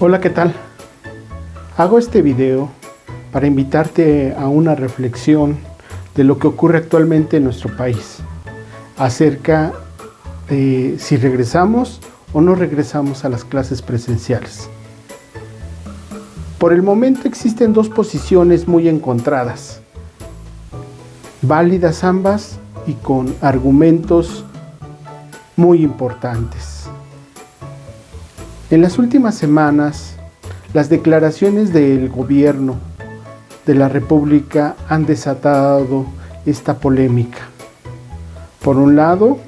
Hola, ¿qué tal? Hago este video para invitarte a una reflexión de lo que ocurre actualmente en nuestro país acerca de si regresamos o no regresamos a las clases presenciales. Por el momento existen dos posiciones muy encontradas, válidas ambas y con argumentos muy importantes. En las últimas semanas, las declaraciones del gobierno de la República han desatado esta polémica. Por un lado,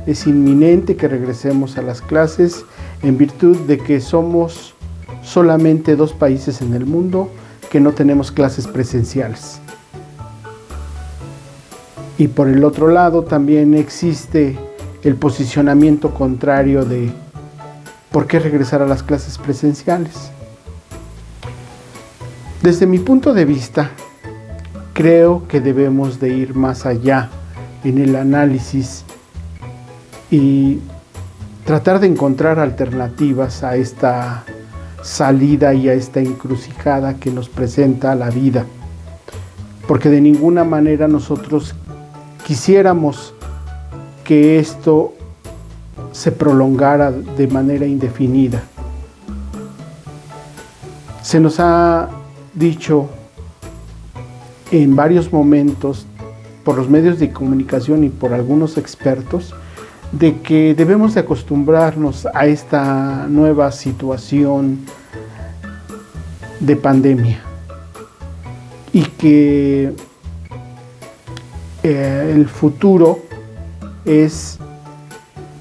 es inminente que regresemos a las clases en virtud de que somos solamente 2 países en el mundo que no tenemos clases presenciales. Y por el otro lado, también existe el posicionamiento contrario de ¿por qué regresar a las clases presenciales? Desde mi punto de vista, creo que debemos de ir más allá en el análisis y tratar de encontrar alternativas a esta salida y a esta encrucijada que nos presenta la vida. Porque de ninguna manera nosotros quisiéramos que esto se prolongara de manera indefinida. Se nos ha dicho en varios momentos por los medios de comunicación y por algunos expertos de que debemos de acostumbrarnos a esta nueva situación de pandemia y que el futuro es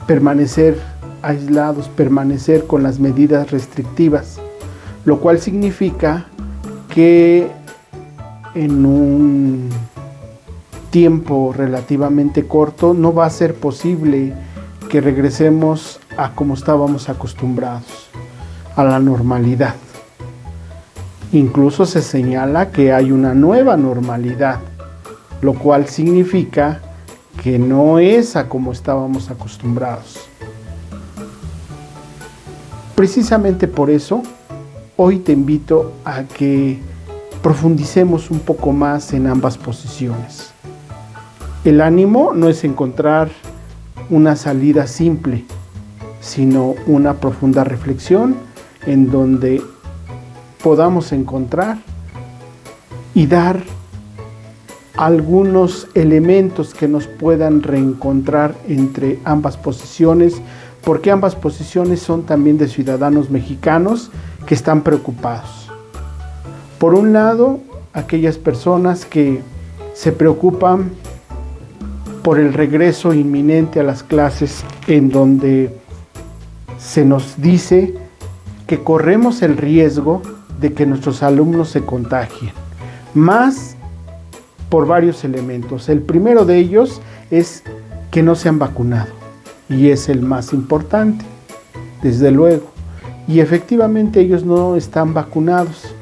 permanecer aislados, permanecer con las medidas restrictivas, lo cual significa que en un tiempo relativamente corto no va a ser posible que regresemos a como estábamos acostumbrados, a la normalidad. Incluso se señala que hay una nueva normalidad, lo cual significa que no es a como estábamos acostumbrados. Precisamente por eso, hoy te invito a que profundicemos un poco más en ambas posiciones. El ánimo no es encontrar una salida simple, sino una profunda reflexión en donde podamos encontrar y dar algunos elementos que nos puedan reencontrar entre ambas posiciones, porque ambas posiciones son también de ciudadanos mexicanos que están preocupados. Por un lado, aquellas personas que se preocupan por el regreso inminente a las clases, en donde se nos dice que corremos el riesgo de que nuestros alumnos se contagien, más por varios elementos. El primero de ellos es que no se han vacunado, y es el más importante, desde luego. Y efectivamente ellos no están vacunados.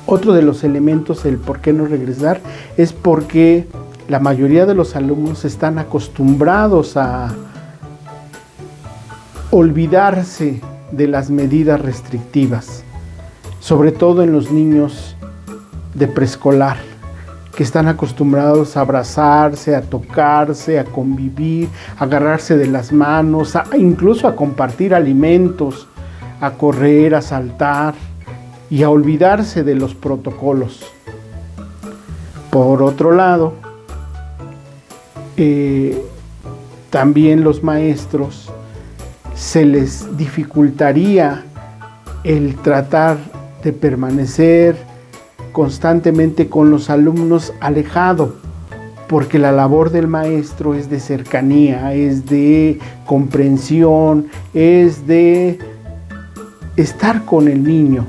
Otro de los elementos, el por qué no regresar, es porque la mayoría de los alumnos están acostumbrados a olvidarse de las medidas restrictivas, sobre todo en los niños de preescolar, que están acostumbrados a abrazarse, a tocarse, a convivir, a agarrarse de las manos, incluso a compartir alimentos, a correr, a saltar y a olvidarse de los protocolos. Por otro lado, también los maestros se les dificultaría el tratar de permanecer constantemente con los alumnos alejado, porque la labor del maestro es de cercanía, es de comprensión, es de estar con el niño,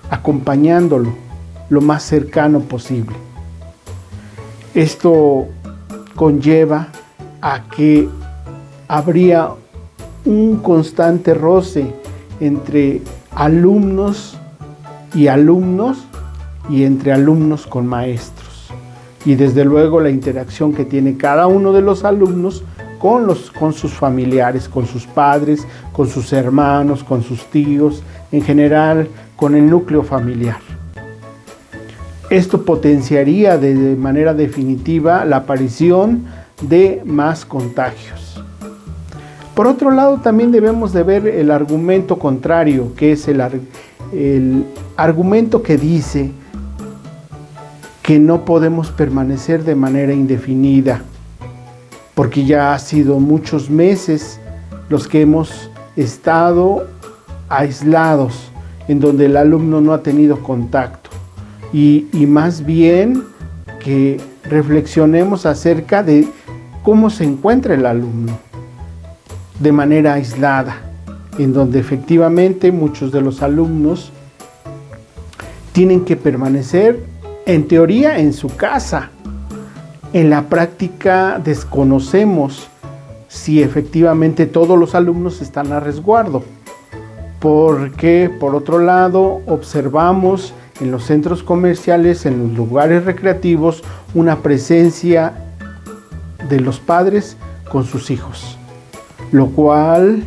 acompañándolo lo más cercano posible. Esto conlleva a que habría un constante roce entre alumnos y alumnos, y entre alumnos con maestros, y desde luego la interacción que tiene cada uno de los alumnos con sus familiares, con sus padres, con sus hermanos, con sus tíos, en general con el núcleo familiar. Esto potenciaría de manera definitiva la aparición de más contagios. Por otro lado, también debemos de ver el argumento contrario, que es el argumento que dice que no podemos permanecer de manera indefinida, porque ya ha sido muchos meses los que hemos estado aislados, en donde el alumno no ha tenido contacto, y más bien que reflexionemos acerca de cómo se encuentra el alumno de manera aislada, en donde efectivamente muchos de los alumnos tienen que permanecer en teoría en su casa. En la práctica desconocemos si efectivamente todos los alumnos están a resguardo, porque por otro lado observamos en los centros comerciales, en los lugares recreativos, una presencia de los padres con sus hijos, lo cual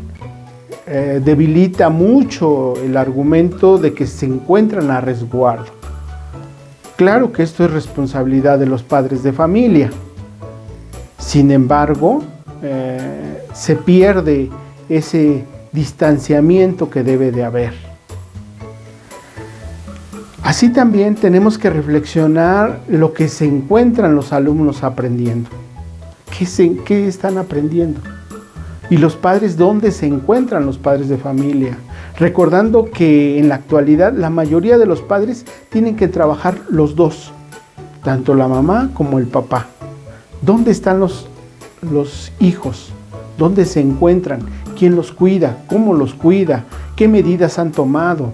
debilita mucho el argumento de que se encuentran a resguardo. Claro que esto es responsabilidad de los padres de familia. Sin embargo, se pierde ese distanciamiento que debe de haber. Así también tenemos que reflexionar lo que se encuentran los alumnos aprendiendo. ¿Qué están aprendiendo? Y los padres, ¿dónde se encuentran los padres de familia? Recordando que en la actualidad la mayoría de los padres tienen que trabajar los dos, tanto la mamá como el papá. ¿Dónde están los hijos? ¿Dónde se encuentran? ¿Quién los cuida? ¿Cómo los cuida? ¿Qué medidas han tomado?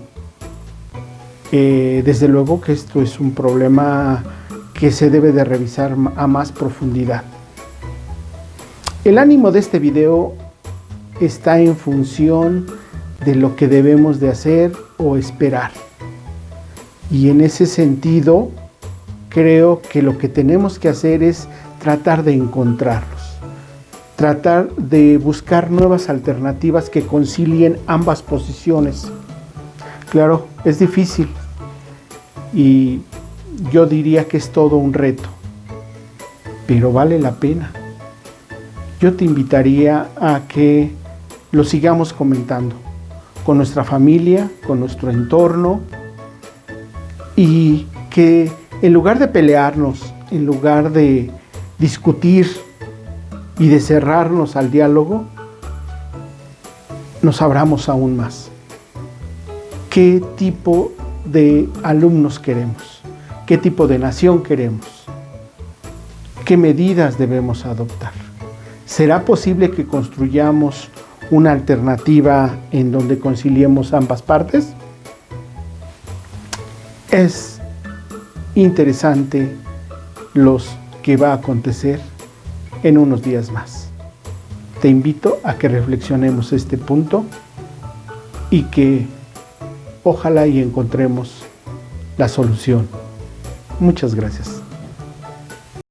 Desde luego que esto es un problema que se debe de revisar a más profundidad. El ánimo de este video está en función de lo que debemos de hacer o esperar. Y en ese sentido, creo que lo que tenemos que hacer es tratar de encontrarlos, tratar de buscar nuevas alternativas que concilien ambas posiciones. Claro, es difícil y yo diría que es todo un reto, pero vale la pena. Yo te invitaría a que lo sigamos comentando con nuestra familia, con nuestro entorno, y que en lugar de pelearnos, en lugar de discutir y de cerrarnos al diálogo, nos abramos aún más. ¿Qué tipo de alumnos queremos? ¿Qué tipo de nación queremos? ¿Qué medidas debemos adoptar? ¿Será posible que construyamos una alternativa en donde conciliemos ambas partes? Es interesante lo que va a acontecer en unos días más. Te invito a que reflexionemos este punto y que ojalá y encontremos la solución. Muchas gracias.